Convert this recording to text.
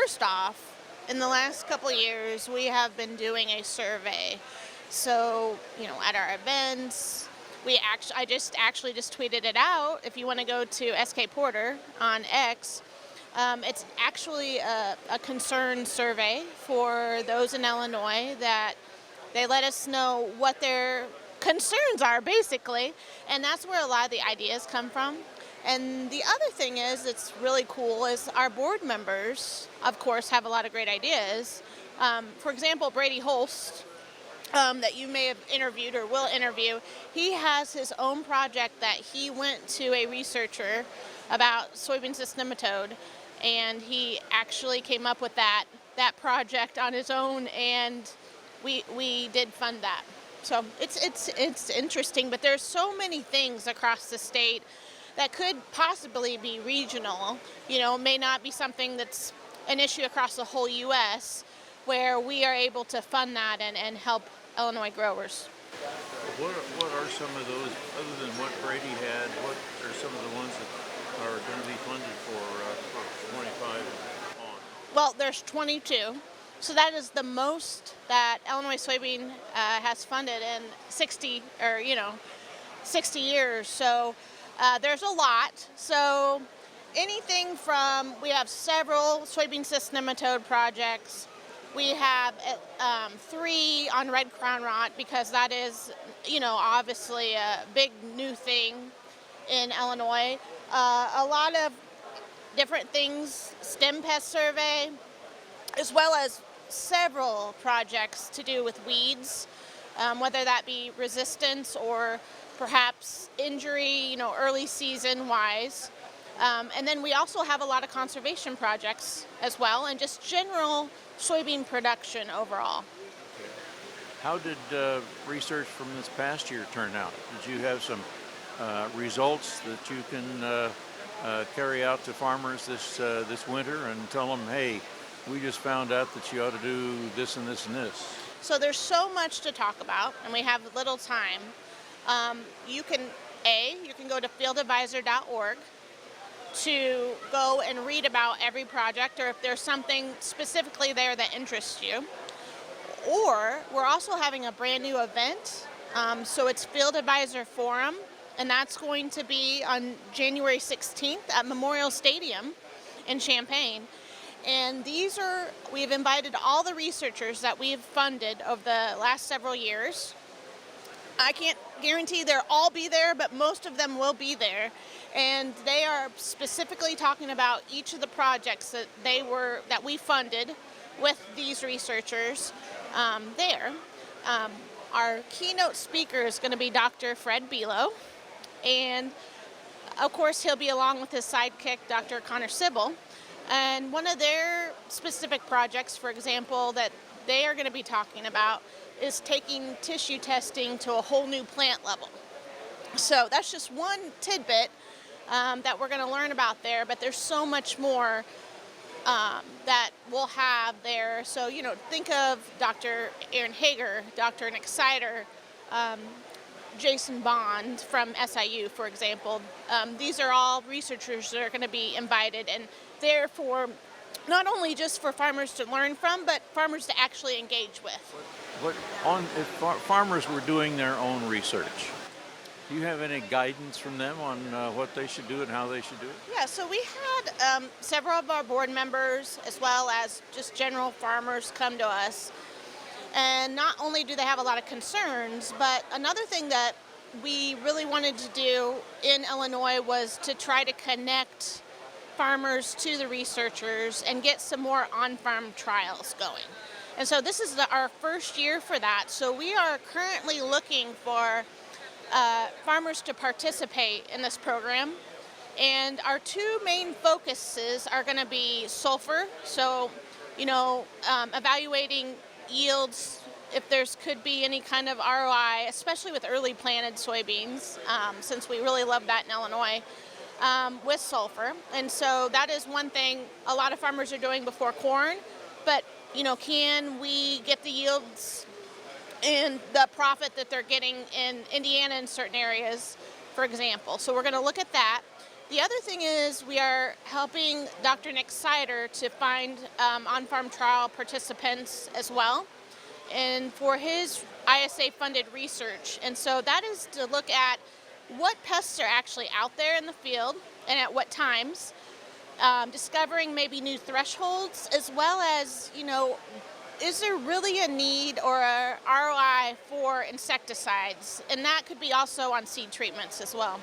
first off, in the last couple of years, we have been doing a survey. So, at our events, I just tweeted it out. If you want to go to SK Porter on X, it's actually a concern survey for those in Illinois that they let us know what their concerns are, basically, and that's where a lot of the ideas come from. And the other thing is, it's really cool, is our board members, of course, have a lot of great ideas. For example, Brady Holst, that you may have interviewed or will interview, he has his own project that he went to a researcher about soybean cyst nematode, and he actually came up with that project on his own, and we did fund that. So it's interesting, but there's so many things across the state that could possibly be regional. May not be something that's an issue across the whole U.S., where we are able to fund that and help Illinois growers. What are some of those, other than what Brady had, what are some of the ones that are going to be funded for 25 and on? Well, there's 22. So that is the most that Illinois soybean has funded in 60 years. So there's a lot. So anything from, we have several soybean cyst nematode projects. We have 3 on red crown rot, because that is, obviously a big new thing in Illinois. A lot of different things, stem pest survey, as well as several projects to do with weeds, whether that be resistance or perhaps injury, early season wise. And then we also have a lot of conservation projects as well, and just general soybean production overall. How did research from this past year turn out? Did you have some results that you can carry out to farmers this winter and tell them, hey, we just found out that you ought to do this and this and this? So there's so much to talk about, and we have little time. You can go to fieldadvisor.org to go and read about every project, or if there's something specifically there that interests you. Or we're also having a brand new event. So it's Field Advisor Forum, and that's going to be on January 16th at Memorial Stadium in Champaign. And we've invited all the researchers that we've funded over the last several years. I can't guarantee they'll all be there, but most of them will be there. And they are specifically talking about each of the projects that we funded with these researchers there. Our keynote speaker is going to be Dr. Fred Bilo, and of course he'll be along with his sidekick, Dr. Connor Sybil. And one of their specific projects, for example, that they are going to be talking about is taking tissue testing to a whole new plant level. So that's just one tidbit that we're going to learn about there, but there's so much more that we'll have there. So, think of Dr. Aaron Hager, Dr. Nick Sider, Jason Bond from SIU, for example. These are all researchers that are going to be invited, and therefore not only just for farmers to learn from, but farmers to actually engage with. If farmers were doing their own research, do you have any guidance from them on what they should do and how they should do it? Yeah, so we had several of our board members, as well as just general farmers, come to us. And not only do they have a lot of concerns, but another thing that we really wanted to do in Illinois was to try to connect farmers to the researchers and get some more on-farm trials going. And so this is our first year for that. So we are currently looking for farmers to participate in this program. And our 2 main focuses are going to be sulfur. So, evaluating yields, if could be any kind of ROI, especially with early planted soybeans, since we really love that in Illinois, with sulfur. And so that is one thing a lot of farmers are doing before corn. But, can we get the yields and the profit that they're getting in Indiana in certain areas, for example? So we're going to look at that. The other thing is we are helping Dr. Nick Sider to find on-farm trial participants as well, and for his ISA-funded research. And so that is to look at what pests are actually out there in the field and at what times, discovering maybe new thresholds, as well as, is there really a need or a ROI for insecticides? And that could be also on seed treatments as well.